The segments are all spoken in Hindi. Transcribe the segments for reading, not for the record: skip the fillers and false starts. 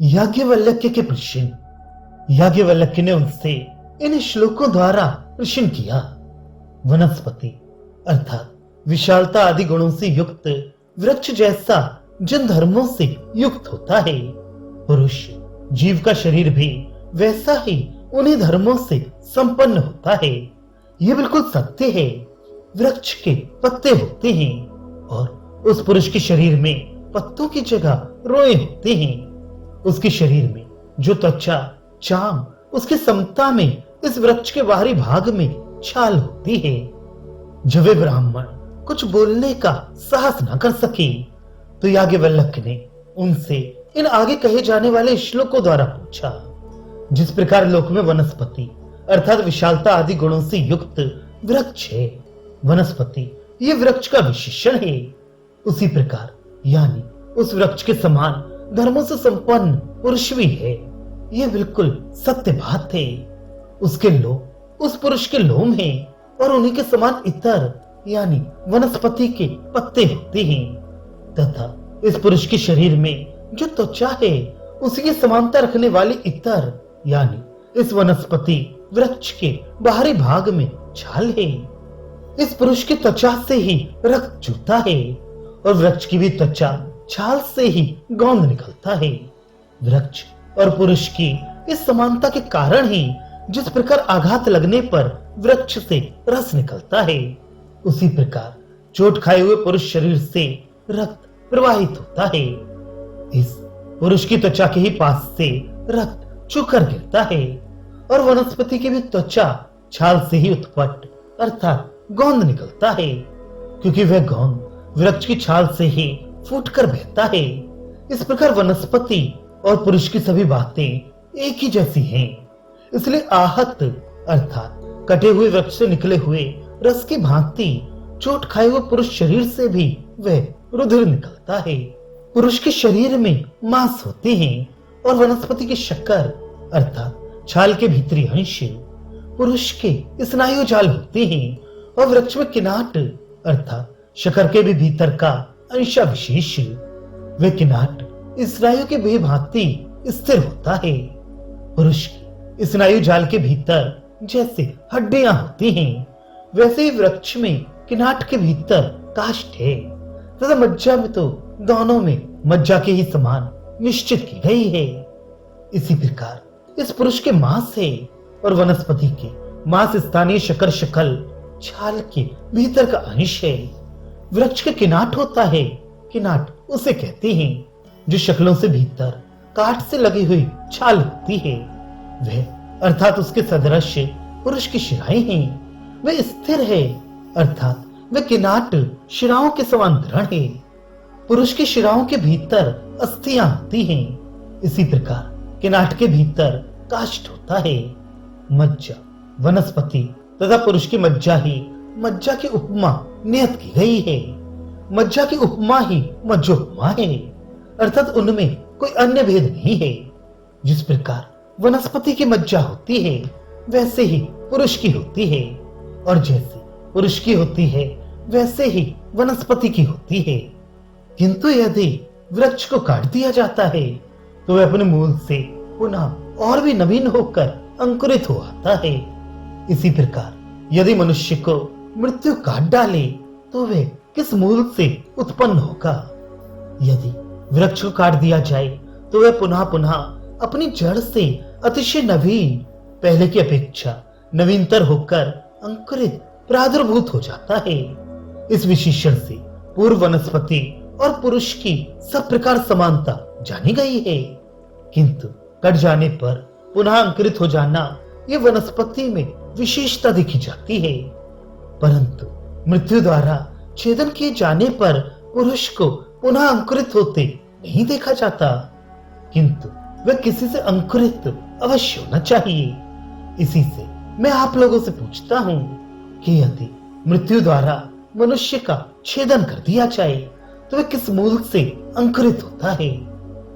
याज्ञवल्क्य के प्रश्न। याज्ञवल्क्य ने उनसे इन श्लोकों द्वारा प्रश्न किया। वनस्पति अर्थात विशालता आदि गुणों से युक्त वृक्ष जैसा जिन धर्मों से युक्त होता है, पुरुष जीव का शरीर भी वैसा ही उन्हीं धर्मों से संपन्न होता है। यह बिल्कुल सत्य है। वृक्ष के पत्ते होते हैं और उस पुरुष के शरीर में पत्तों की जगह रोए होते हैं। उसके शरीर में जो त्वचा, चाम, उसकी समता में इस वृक्ष के बाहरी भाग में छाल होती है। जब वे ब्राह्मण कुछ बोलने का साहस न कर सके तो याज्ञवल्क्य ने उनसे इन आगे कहे जाने वाले श्लोकों द्वारा पूछा। जिस प्रकार लोक में वनस्पति अर्थात विशालता आदि गुणों से युक्त वृक्ष है, वनस्पति ये वृक्ष का विशेषण है, उसी प्रकार यानी उस वृक्ष के समान धर्मों से संपन्न पुरुष भी है। यह बिल्कुल सत्य बात है। उसके लोम उस पुरुष के लोम हैं और उन्हीं के समान इतर यानी वनस्पति के पत्ते होते हैं, तथा इस पुरुष के शरीर में जो त्वचा है उसी की समानता रखने वाले इतर यानी इस वनस्पति वृक्ष के बाहरी भाग में छाल है। इस पुरुष की त्वचा से ही रक्त चूता है और वृक्ष की भी त्वचा छाल से ही गोंद निकलता है। वृक्ष और पुरुष की इस समानता के कारण ही जिस प्रकार आघात लगने पर वृक्ष से रस निकलता है, उसी प्रकार चोट खाए हुए पुरुष शरीर से रक्त प्रवाहित होता है। इस पुरुष की त्वचा के ही पास से रक्त चूकर गिरता है और वनस्पति की भी त्वचा छाल से ही उत्पन्न अर्थात गोंद निकलता है, क्योंकि वह गोंद वृक्ष की छाल से ही फूटकर बहता है। इस प्रकार वनस्पति और पुरुष की सभी बातें एक ही जैसी हैं। इसलिए आहत अर्थात कटे हुए वृक्ष से निकले हुए रस की भांति चोट खाए हुए पुरुष शरीर से भी वह रुधिर निकलता है। पुरुष के शरीर में मांस होते हैं और वनस्पति की शक्कर अर्थात छाल के भीतरी अंश पुरुष के स्नायु जाल होते हैं और वृक्ष में किनाट अर्थात शक्कर के भी भीतर का अंश विशेष वे किनाट स्नायु के भांति स्थिर होता है। पुरुष की स्नायु जाल के भीतर जैसे हड्डियां होती हैं, वैसे ही वृक्ष में किनाट के भीतर काष्ठ है तथा मज्जा में तो दोनों में मज्जा के ही समान निश्चित की गई है। इसी प्रकार इस पुरुष के मांस है और वनस्पति के मांस स्थानीय शक्कर शकल छाल के भीतर का अंश है। वृक्ष के किनाट होता है, किनाट उसे कहते हैं जो शक्लों से भीतर काट से लगी हुई छाल होती है। वह अर्थात उसके सदृश पुरुष की शिराएं हैं। वह स्थिर है अर्थात वह किनाट शिराओं के समान दृढ़ है। पुरुष की शिराओं के भीतर अस्थियां होती हैं। इसी प्रकार किनाट के भीतर काष्ठ होता है। मज्जा वनस्पति तथा पुरुष की मज्जा ही मज्जा की उपमा नियत की गई है। मज्जा की उपमा ही मज्जोपमा है अर्थात उनमें कोई अन्य भेद नहीं है। जिस प्रकार वनस्पति की मज्जा होती है वैसे ही पुरुष की होती है और जैसे पुरुष की होती है वैसे ही वनस्पति की होती है। किंतु यदि वृक्ष को काट दिया जाता है तो वह अपने मूल से पुनः और भी नवीन होकर अंकुरित हो आता है। इसी प्रकार यदि मनुष्य को मृत्यु काट डाले तो वह किस मूल से उत्पन्न होगा। यदि वृक्ष को काट दिया जाए तो वह पुनः पुनः अपनी जड़ से अतिशय नवीन, पहले की अपेक्षा नवीनतर होकर अंकुरित प्रादुर्भूत हो जाता है। इस विशेषण से पूर्व वनस्पति और पुरुष की सब प्रकार समानता जानी गई है, किंतु कट जाने पर पुनः अंकुरित हो जाना ये वनस्पति में विशेषता देखी जाती है। परंतु मृत्यु द्वारा छेदन किए जाने पर पुरुष को पुनः अंकुरित होते नहीं देखा जाता, किंतु वह किसी से अंकुरित अवश्य होना चाहिए। इसी से मैं आप लोगों से पूछता हूँ कि यदि मृत्यु द्वारा मनुष्य का छेदन कर दिया जाए तो वह किस मूल से अंकुरित होता है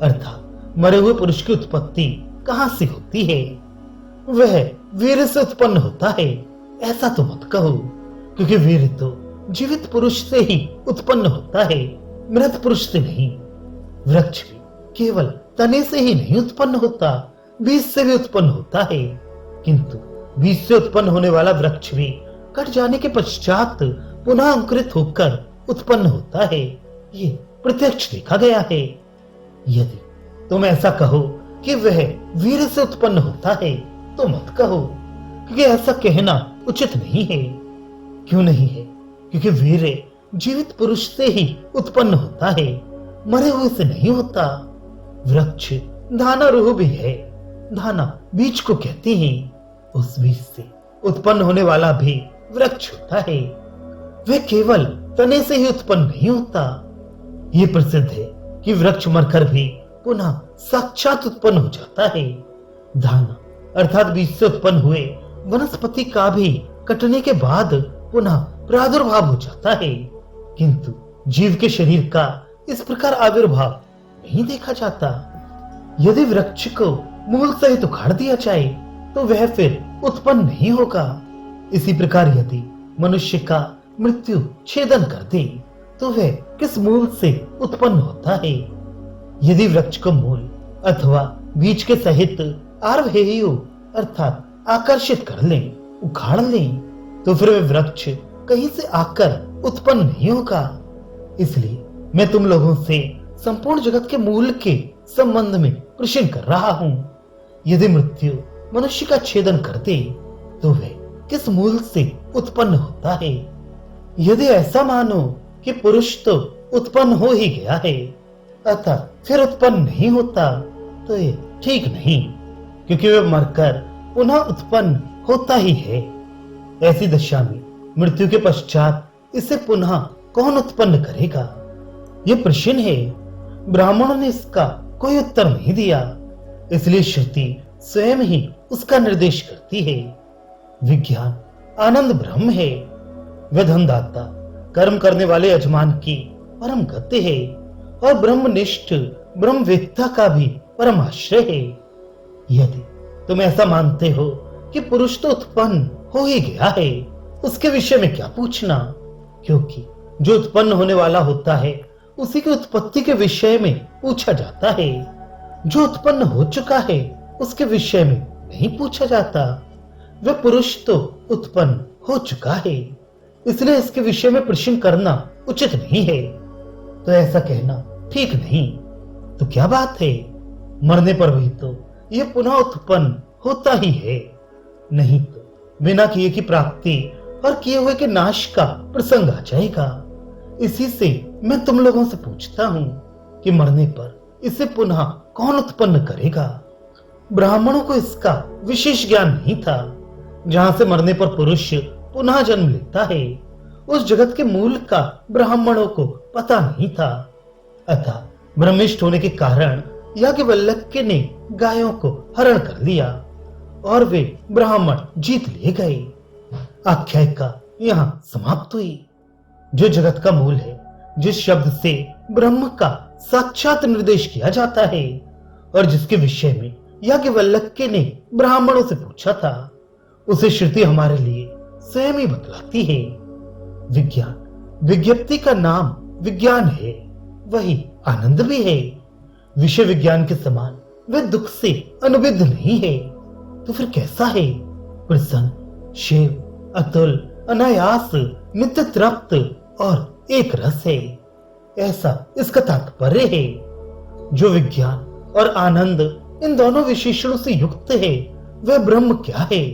अर्थात मरे हुए पुरुष की उत्पत्ति कहाँ से होती है। वह वीर से उत्पन्न होता है ऐसा तो मत कहो, क्योंकि वीर तो जीवित पुरुष से ही उत्पन्न होता है, मृत पुरुष से नहीं। वृक्ष भी केवल तने से ही नहीं उत्पन्न होता, बीज से भी उत्पन्न होता है। किंतु बीज से उत्पन्न होने वाला वृक्ष भी कट जाने के पश्चात पुनः अंकुरित होकर उत्पन्न होता है। ये प्रत्यक्ष देखा गया है। यदि तुम ऐसा कहो कि वह वीर से उत्पन्न होता है तो मत कहो, क्योंकि ऐसा कहना उचित नहीं है। क्यों नहीं है? क्योंकि वीर जीवित पुरुष से ही उत्पन्न होता है, मरे हुए से नहीं होता। वृक्ष धाना रूह भी है, धाना बीज को कहते हैं। उस बीज से उत्पन्न होने वाला भी वृक्ष होता है। वह केवल तने से ही उत्पन्न नहीं होता। ये प्रसिद्ध है कि वृक्ष मरकर भी पुनः साक्षात उत्पन्न हो जाता है। धाना अर्थात बीज से उत्पन्न हुए वनस्पति का भी कटने के बाद पुनः प्रादुर्भाव हो जाता है, किंतु जीव के शरीर का इस प्रकार आविर्भाव नहीं देखा जाता। यदि वृक्ष को मूल सहित उखाड़ दिया जाए तो वह फिर उत्पन्न नहीं होगा। इसी प्रकार यदि मनुष्य का मृत्यु छेदन कर दे तो वह किस मूल से उत्पन्न होता है? यदि वृक्ष को मूल अथवा बीज के सहित आर्वहेयो अर्थात आकर्षित कर ले, उखाड़ ले, तो फिर वह वृक्ष कहीं से आकर उत्पन्न नहीं होगा। इसलिए मैं तुम लोगों से संपूर्ण जगत के मूल के संबंध में प्रश्न कर रहा हूं। यदि मृत्यु मनुष्य का छेदन कर दे तो वह किस मूल से उत्पन्न होता है? यदि ऐसा मानो कि पुरुष तो उत्पन्न हो ही गया है अतः फिर उत्पन्न नहीं होता, तो ये ठीक नहीं, क्योंकि वह मरकर पुनः उत्पन्न होता ही है। ऐसी दशा में मृत्यु के पश्चात इसे पुनः कौन उत्पन्न करेगा? यह प्रश्न है। ब्राह्मणों ने इसका कोई उत्तर नहीं दिया, इसलिए श्रुति स्वयं ही उसका निर्देश करती है। विज्ञान आनंद ब्रह्म है। वह धनदाता कर्म करने वाले यजमान की परम गति है और ब्रह्मनिष्ठ ब्रह्मवेत्ता का भी परम आश्रय है। यदि तुम ऐसा मानते हो कि पुरुष तो उत्पन्न हो ही गया है, उसके विषय में क्या पूछना, क्योंकि जो उत्पन्न होने वाला होता है उसी की उत्पत्ति के विषय में पूछा जाता है। जो उत्पन्न हो चुका है उसके विषय में नहीं पूछा जाता। वह पुरुष तो उत्पन्न हो चुका है, इसलिए इसके विषय में प्रश्न करना उचित नहीं है। तो ऐसा कहना ठीक नहीं। तो क्या बात है? मरने पर भी तो यह पुनः उत्पन्न होता ही है, नहीं तो बिना किए की प्राप्ति और किए हुए के नाश का प्रसंग आ जाएगा। इसी से मैं तुम लोगों से पूछता हूं कि मरने पर इसे पुनः कौन उत्पन्न करेगा? ब्राह्मणों को इसका विशेष ज्ञान नहीं था। जहां से मरने पर पुरुष पुनः जन्म लेता है, उस जगत के मूल का ब्राह्मणों को पता नहीं था। अतः ब्रह्मिष्ठ होने के कारण याज्ञवल्क्य ने गायों को हरण कर लिया और वे ब्राह्मण जीत लिए गए। आख्यायिका यहाँ समाप्त हुई। जो जगत का मूल है, जिस शब्द से ब्रह्म का साक्षात निर्देश किया जाता है और जिसके विषय में याज्ञवल्क्य ने ब्राह्मणों से पूछा था, उसे श्रुति हमारे लिए स्वयं ही बतलाती है। विज्ञान, विज्ञप्ति का नाम विज्ञान है, वही आनंद भी है। विषय विज्ञान के समान वह दुख से अनुबिध नहीं है। तो फिर कैसा है? प्रसन्न, शिव, अतुल, अनायास, नित्य तृप्त और एक रस है, ऐसा इसका तात्पर्य है। जो विज्ञान और आनंद इन दोनों विशेषणों से युक्त है, वह ब्रह्म क्या है?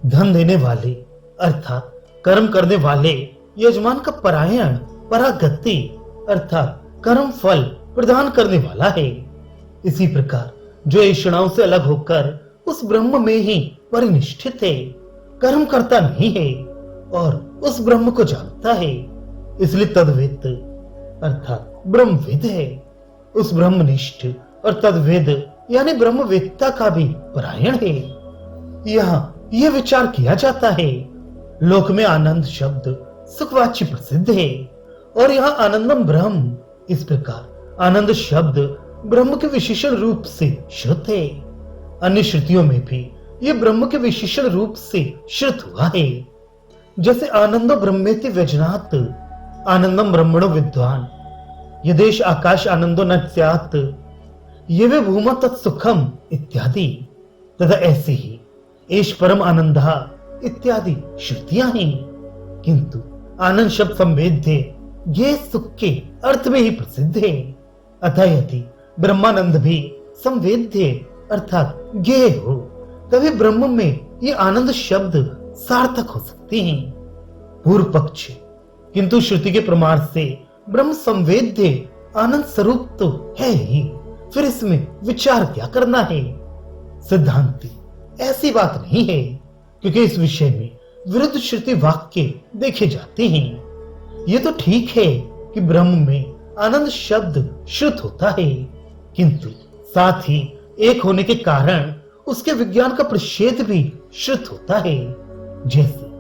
धन देने वाले अर्थात कर्म करने वाले यजमान का परायण परागति अर्थात कर्म फल प्रदान करने वाला है। इसी प्रकार जो ऐषणाओं से अलग होकर उस ब्रह्म में ही परिनिष्ठित है, कर्म करता नहीं है और उस ब्रह्म को जानता है, इसलिए तद्वेद अर्थात ब्रह्मवेद है। उस ब्रह्मनिष्ठ और तद्वेद यानी ब्रह्मवेत्ता का भी परायण है। यहाँ यह विचार किया जाता है, लोक में आनंद शब्द सुखवाची प्रसिद्ध है और यहाँ आनंदम ब्रह्म, इस प्रकार आनंद शब्द ब्रह्म के विशेषण रूप से श्रुत है। अन्य श्रुतियों में भी यह ब्रह्म के विशेषण रूप से श्रुत हुआ है। जैसे आनंदो ब्रह्मेति व्यजनात्, आनंदम ब्रह्मणो विद्वान, यदेश आकाश आनंदो न स्यात्, ये वे भूमा तत्सुखम इत्यादि तथा ऐसे ही एष परम आनंदा इत्यादि श्रुतियां हैं। किंतु आनंद शब्द संवेद्य ये सुख के अर्थ में ही प्रसिद्ध है। अतः यदि ब्रह्मानंद भी संवेद्य अर्थात ज्ञेय हो तभी ब्रह्म में ये आनंद शब्द सार्थक हो सकते हैं। पूर्व पक्ष किंतु श्रुति के प्रमाण से ब्रह्म संवेद्य आनंद स्वरूप तो है ही, फिर इसमें विचार क्या करना है। सिद्धांति ऐसी बात नहीं है, क्योंकि इस विषय में विरुद्ध श्रुति वाक्य देखे जाते हैं। ये तो ठीक है कि ब्रह्म में आनंद शब्द श्रुत होता है, किंतु साथ ही एक होने के कारण उसके विज्ञान का प्रतिषेध भी श्रुत होता है। जैसे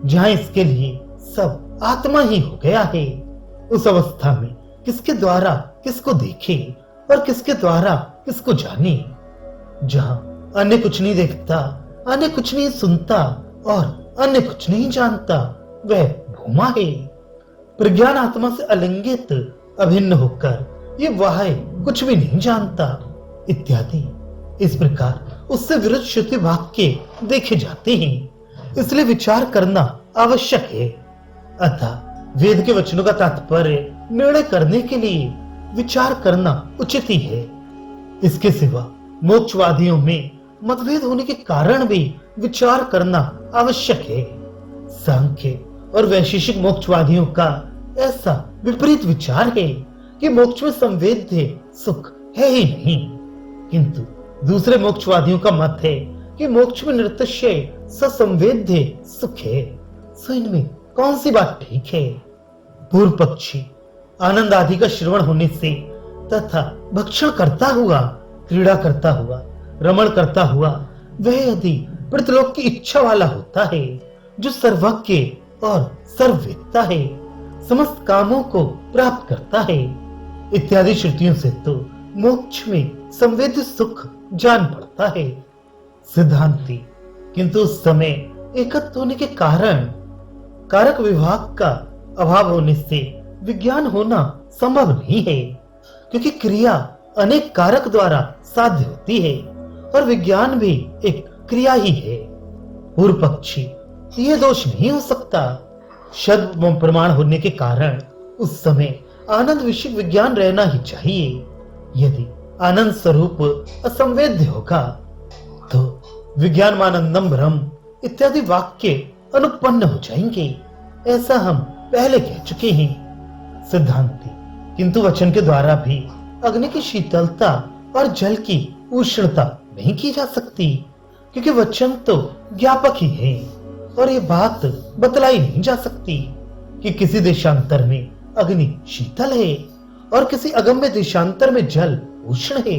जहां इसके लिए सब आत्मा ही हो गया है, उस अवस्था में किसके द्वारा किसको देखे और किसके द्वारा किसको जाने। जहां अन्य कुछ नहीं देखता, अन्य कुछ नहीं सुनता और अन्य कुछ नहीं जानता, वह भूमा है। प्रज्ञान आत्मा से अलिंगित अभिन्न होकर ये वाह कुछ भी नहीं जानता इत्यादि। इस प्रकार उससे विरुद्ध श्रुति वाक्य देखे जाते हैं, इसलिए विचार करना आवश्यक है। अतः वेद के वचनों का तात्पर्य निर्णय करने के लिए विचार करना उचित ही है। इसके सिवा मोक्षवादियों में मतभेद होने के कारण भी विचार करना आवश्यक है। सांख्य और वैशेषिक मोक्षवादियों का ऐसा विपरीत विचार है कि मोक्ष में संवेद्य सुख है ही नहीं, किंतु दूसरे मोक्षवादियों का मत है कि मोक्ष में निरतिशय ससंवेद्य सुख है। सो इनमें कौन सी बात ठीक है। पूर्व पक्षी आनंद आदि का श्रवण होने से तथा भक्षण करता हुआ, क्रीड़ा करता हुआ, रमण करता हुआ वह यदि पृथ्वीलोक की इच्छा वाला होता है, जो सर्वज्ञ और सर्ववेत्ता है, समस्त कामों को प्राप्त करता है इत्यादि श्रुतियों से तो मोक्ष में संवेद्य सुख जान पड़ता है। सिद्धांति किंतु उस समय एकत्व होने के कारण कारक विभाग का अभाव होने से विज्ञान होना संभव नहीं है, क्योंकि क्रिया अनेक कारक द्वारा साध्य होती है और विज्ञान भी एक क्रिया ही है। पूर्व पक्षी ये दोष नहीं हो सकता। शब्द प्रमाण होने के कारण उस समय आनंद विषयक विज्ञान रहना ही चाहिए। यदि आनंद स्वरूप असंवेद्य होगा तो विज्ञान आनंदम ब्रह्म इत्यादि वाक्य अनुपन्न हो जाएंगे। ऐसा हम पहले कह चुके हैं। सिद्धांति किंतु वचन के द्वारा भी अग्नि की शीतलता और जल की उष्णता नहीं की जा सकती, क्योंकि वचन तो ज्ञापक ही है और ये बात बतलाई नहीं जा सकती कि किसी देशांतर में अग्नि शीतल है और किसी अगम्य देशांतर में जल उष्ण है।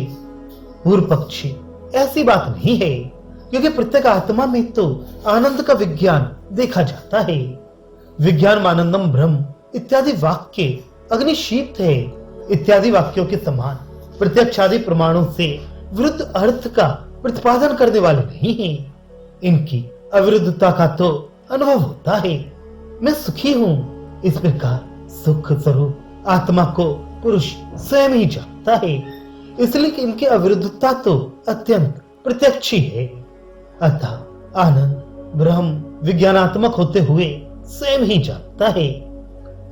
पूर्व पक्षी ऐसी बात नहीं है, क्योंकि प्रत्येक आत्मा में तो आनंद का विज्ञान देखा जाता है। विज्ञान आनंदम ब्रह्म इत्यादि वाक्य अग्नि शीत है इत्यादि वाक्यों के समान प्रत्यक्षादि प्रमाणों से विरुद्ध अर्थ का प्रतिपादन करने वाले नहीं हैं। इनकी अविरुद्धता का तो अनुभव होता है। मैं सुखी हूँ, इस प्रकार सुख स्वरूप आत्मा को पुरुष स्वयं ही जानता है, इसलिए कि इनकी अविरुद्धता तो अत्यंत प्रत्यक्ष ही है। अतः आनंद ब्रह्म विज्ञानात्मक होते हुए स्वयं ही जानता है।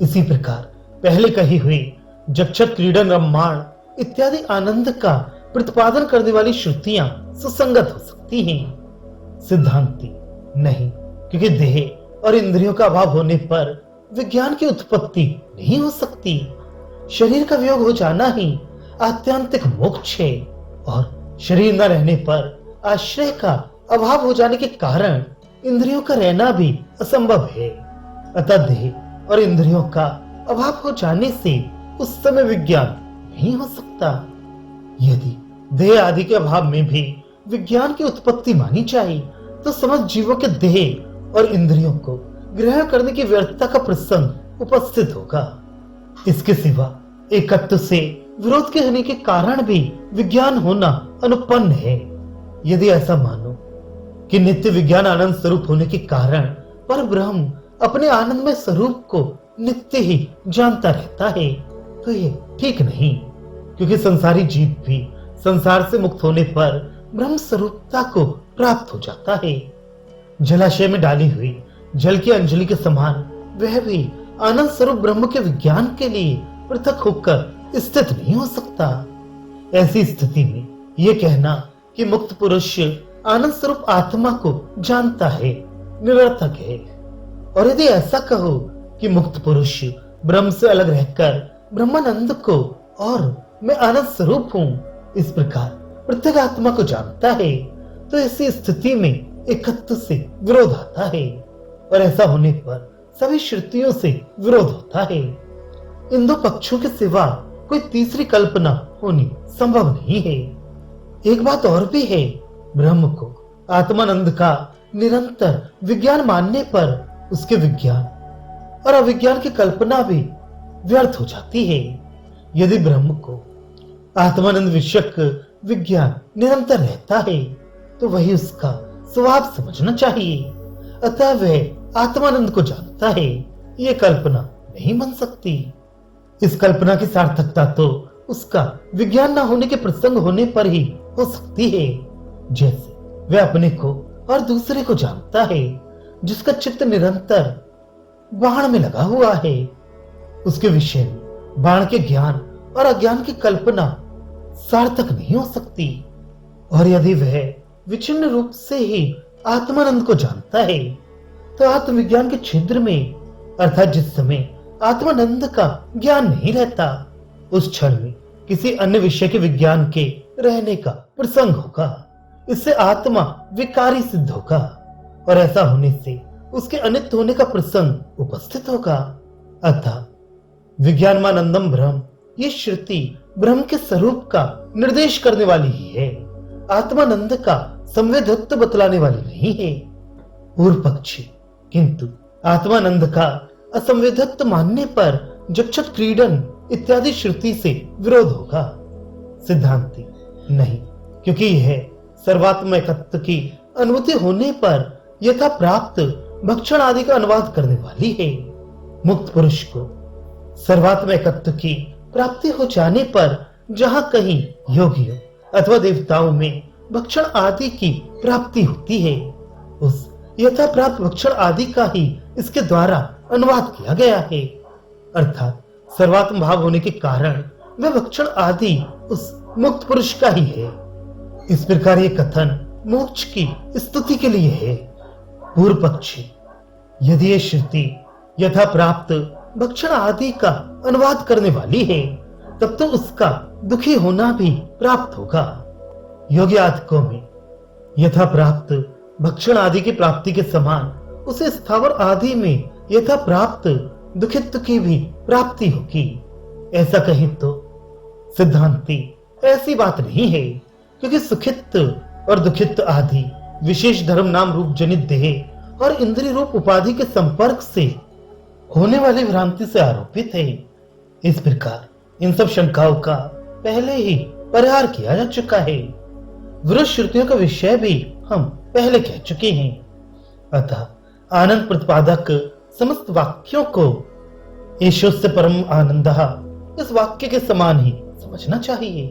इसी प्रकार पहले कही हुई जक्षत क्रीडन रम्माण इत्यादि आनंद का प्रतिपादन करने वाली श्रुतियां सुसंगत हो सकती हैं। सिद्धांति नहीं, क्योंकि देह और इंद्रियों का अभाव होने पर विज्ञान की उत्पत्ति नहीं हो सकती। शरीर का वियोग हो जाना ही आत्यंतिक मोक्ष है और शरीर न रहने पर आश्रय का अभाव हो जाने के कारण इंद्रियों का रहना भी असंभव है। अतः देह और इंद्रियों का अभाव हो जाने से उस समय विज्ञान नहीं हो सकता। यदि देह आदि के अभाव में भी विज्ञान की उत्पत्ति मानी जाए तो समस्त जीवों के देह और इंद्रियों को ग्रहण करने की व्यर्थता का प्रसंग उपस्थित होगा। इसके सिवा एकत्व से विरोध के होने के कारण भी विज्ञान होना अनुपन्न है। यदि ऐसा मानो कि नित्य विज्ञान आनंद स्वरूप होने के कारण पर ब्रह्म अपने आनंदमय स्वरूप को नित्य ही जानता रहता है, तो ये ठीक नहीं, क्योंकि संसारी जीव भी संसार से मुक्त होने पर ब्रह्म स्वरूपता को प्राप्त हो जाता है। जलाशय में डाली हुई जल की अंजलि के समान वह भी आनंद स्वरूप ब्रह्म के विज्ञान के लिए पृथक होकर स्थित नहीं हो सकता। ऐसी स्थिति में यह कहना कि मुक्त पुरुष आनंद स्वरूप आत्मा को जानता है निरर्थक है। और यदि ऐसा कहो कि मुक्त पुरुष ब्रह्म से अलग रहकर ब्रह्मानंद को और मैं आनंद स्वरूप हूं इस प्रकार प्रत्येक आत्मा को जानता है, तो ऐसी स्थिति में एकत्व से विरोध आता है और ऐसा होने पर सभी श्रुतियों से विरोध होता है। इन दो पक्षों के सिवा कोई तीसरी कल्पना होनी संभव नहीं है। एक बात और भी है, ब्रह्म को आत्मानंद का निरंतर विज्ञान मानने पर उसके विज्ञान और अविज्ञान की कल्पना भी व्यर्थ हो जाती है। यदि ब्रह्म को आत्मानंद विषयक विज्ञान निरंतर रहता है तो वही उसका स्वभाव समझना चाहिए। अतः वह आत्मानंद को जानता है, यह कल्पना नहीं बन सकती। इस कल्पना की सार्थकता तो उसका विज्ञान न होने के प्रसंग होने पर ही हो सकती है। जैसे वह अपने को और दूसरे को जानता है, जिसका चित्त निरंतर बाण में लगा हुआ है। उसके विषय में बाण के ज्ञान और अज्ञान की कल्पना सार्थक नहीं हो सकती। और यदि वह विचिन्न रूप से ही आत्मानंद को जानता है तो आत्मविज्ञान के क्षेत्र में, अर्थात जिस समय आत्मानंद का ज्ञान नहीं रहता, उस क्षण में किसी अन्य विषय के विज्ञान के रहने का प्रसंग होगा। इससे आत्मा विकारी सिद्ध होगा और ऐसा होने से उसके अनित्य होने का प्रसंग उपस्थित होगा। अतः विज्ञानमानंदम ब्रह्म, ये श्रुति ब्रह्म के स्वरूप का निर्देश करने वाली ही है, आत्मानंद का संवेदत्व बतलाने वाली नहीं है। पूर्व पक्षी किंतु आत्मानंद का असंवेदत्व मानने पर जक्षत क्रीडन इत्यादि श्रुति से विरोध होगा। सिद्धांति नहीं, क्योंकि यह सर्वात्म एकत्व की अनुभूति होने पर यथा प्राप्त भक्षण आदि का अनुवाद करने वाली है। मुक्त पुरुष को सर्वात्म एकत्व की प्राप्ति हो जाने पर जहां कहीं योगियों अथवा देवताओं में भक्षण आदि की प्राप्ति होती है, उस यथा प्राप्त भक्षण आदि का ही इसके द्वारा अनुवाद किया गया है। अर्थात सर्वात्म भाव होने के कारण वह भक्षण आदि उस मुक्त पुरुष का ही है। इस प्रकार ये कथन मोक्ष की स्तुति के लिए है। पूर्व पक्षी, यदि ये श्रुति यथा प्राप्त भक्षण आदि का अनुवाद करने वाली है, तब तो उसका दुखी होना भी प्राप्त होगा। योगी आदिकों में यथा प्राप्त भक्षण आदि की प्राप्ति के समान उसे स्थावर आदि में यथा प्राप्त दुखित्व की भी प्राप्ति होगी। ऐसा कहीं तो सिद्धांति ऐसी बात नहीं है, क्योंकि सुखित्व और दुखित्व आदि विशेष धर्म नाम रूप जनित देह और इंद्रिय रूप उपाधि के संपर्क से होने वाली भ्रांति से आरोपित है। इस प्रकार इन सब शंकाओं का पहले ही परिहार किया जा चुका है। विरुद्ध श्रुतियों का विषय भी हम पहले कह चुके हैं। अतः आनंद प्रतिपादक समस्त वाक्यों को ईश्वर से परम आनंदः इस वाक्य के समान ही समझना चाहिए।